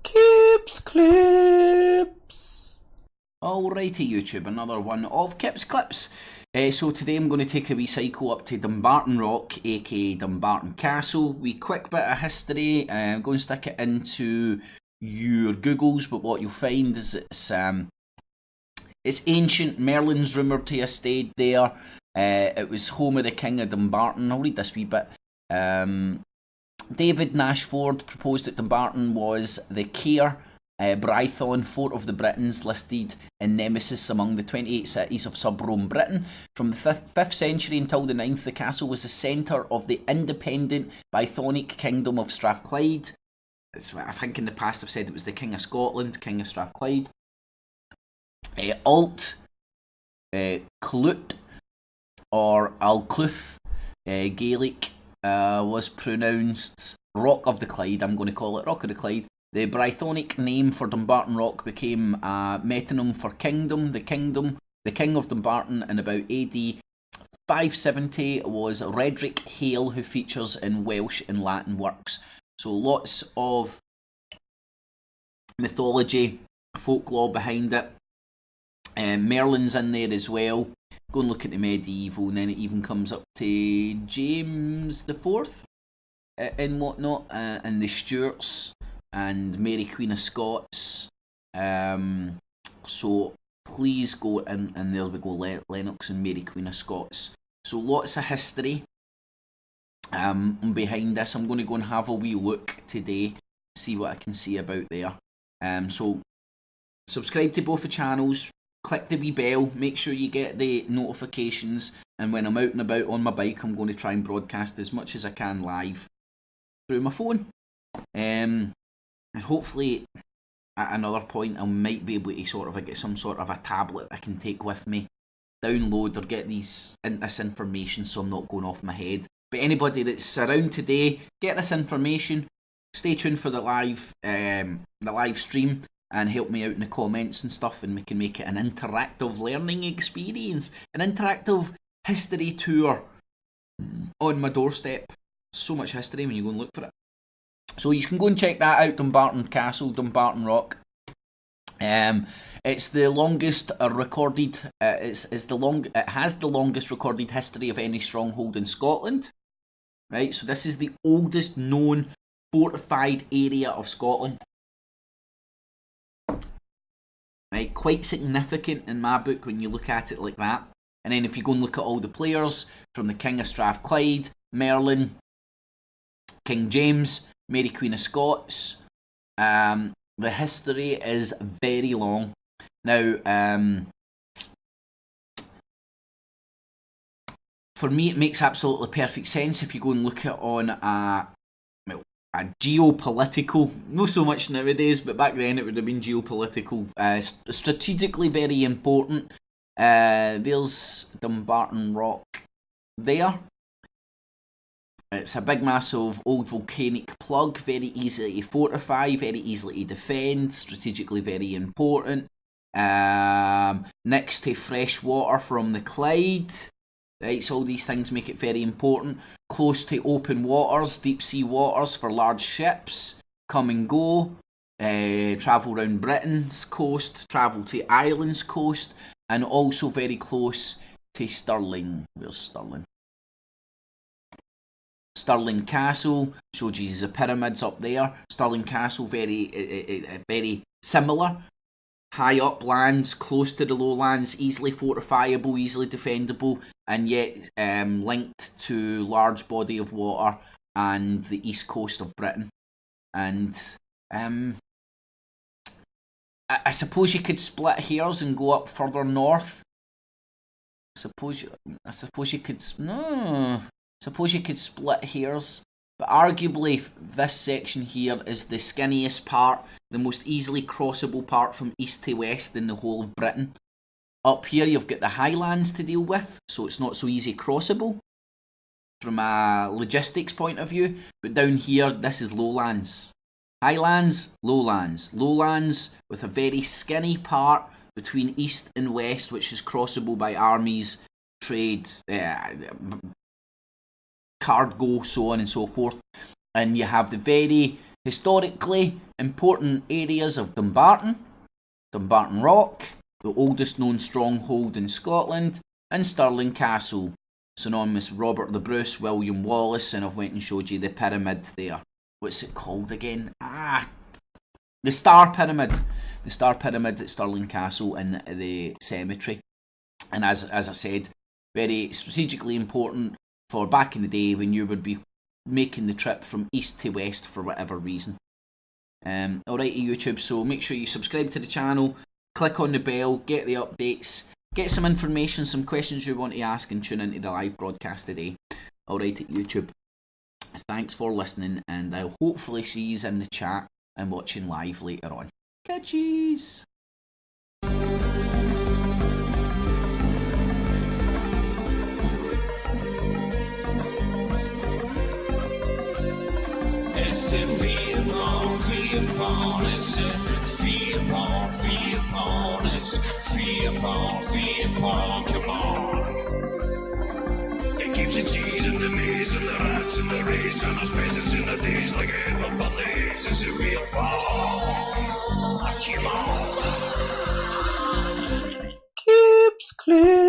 Kips Clips. Alrighty YouTube, another one of Kips Clips. So today I'm going to take a wee cycle up to Dumbarton Rock, aka Dumbarton Castle. Wee quick bit of history. I'm going to stick it into your Googles, but what you'll find is it's ancient. Merlin's rumoured to have stayed there. It was home of the King of Dumbarton. I'll read this wee bit. David Nashford proposed that Dumbarton was the F.E.A.R. Brython, Fort of the Britons, listed in Nemesis among the 28 cities of sub-Rome Britain. From the 5th century until the 9th, the castle was the centre of the independent Brythonic Kingdom of Strathclyde. I think in the past I've said it was the King of Scotland, King of Strathclyde. Alt Clut or Alcluth, Gaelic, was pronounced Rock of the Clyde. I'm going to call it Rock of the Clyde. The Brythonic name for Dumbarton Rock became a metonym for kingdom. The king of Dumbarton in about AD 570 was Redric Hale, who features in Welsh and Latin works. So lots of mythology, folklore behind it. Merlin's in there as well. Go and look at the medieval, and then it even comes up to James the Fourth and whatnot, and the Stuarts and Mary Queen of Scots. So please go and there we go, Lennox and Mary Queen of Scots. So lots of history behind this. I'm going to go and have a wee look today, see what I can see about there. So subscribe to both the channels. Click the wee bell, make sure you get the notifications, and when I'm out and about on my bike I'm going to try and broadcast as much as I can live through my phone. And hopefully at another point I might be able to sort of get some sort of a tablet I can take with me, download or get this information so I'm not going off my head. But anybody that's around today, get this information, stay tuned for the live stream, and help me out in the comments and stuff, and we can make it an interactive learning experience, an interactive history tour on my doorstep. So much history when you go and look for it. So you can go and check that out, Dumbarton Castle, Dumbarton Rock. It's the longest recorded. It has the longest recorded history of any stronghold in Scotland. Right, so this is the oldest known fortified area of Scotland. Right, quite significant in my book when you look at it like that. And then if you go and look at all the players, from the King of Strathclyde, Merlin, King James, Mary Queen of Scots, the history is very long. Now, for me it makes absolutely perfect sense if you go and look at it on a geopolitical, not so much nowadays, but back then it would have been geopolitical, strategically very important. There's Dumbarton Rock there. It's a big massive old volcanic plug, very easy to fortify, very easily to defend, strategically very important. Next to fresh water from the Clyde. Right, so all these things make it very important. Close to open waters, deep sea waters for large ships. Come and go. Travel around Britain's coast. Travel to Ireland's coast. And also very close to Stirling. Where's Stirling? Stirling Castle. Showed you the pyramids up there. Stirling Castle, very similar. High up lands, close to the lowlands, easily fortifiable, easily defendable, and yet linked to large body of water and the east coast of Britain. And I suppose you could split hairs and go up further north. Suppose you could split hairs. But arguably, this section here is the skinniest part, the most easily crossable part from east to west in the whole of Britain. Up here, you've got the highlands to deal with, so it's not so easy crossable from a logistics point of view. But down here, this is lowlands. Highlands, lowlands. Lowlands with a very skinny part between east and west, which is crossable by armies, trade, cargo, so on and so forth. And you have the very Historically important areas of Dumbarton, Dumbarton Rock, the oldest known stronghold in Scotland, and Stirling Castle, synonymous with Robert the Bruce, William Wallace, and I've went and showed you the pyramid there. What's it called again? The Star Pyramid. The Star Pyramid at Stirling Castle in the cemetery. And as I said, very strategically important for back in the day when you would be making the trip from east to west for whatever reason. Alright YouTube, so make sure you subscribe to the channel, click on the bell, get the updates, get some information, some questions you want to ask, and tune into the live broadcast today. Alright YouTube, thanks for listening, and I'll hopefully see you in the chat and watching live later on. Catchies! It's F.E.A.R, F.E.A.R, it's F.E.A.R, F.E.A.R, it's F.E.A.R, F.E.A.R, come on. It keeps the cheese and the maze and the rats and the race and those peasants in the days like Edward Balays. It's F.E.A.R, come on. Keeps clear.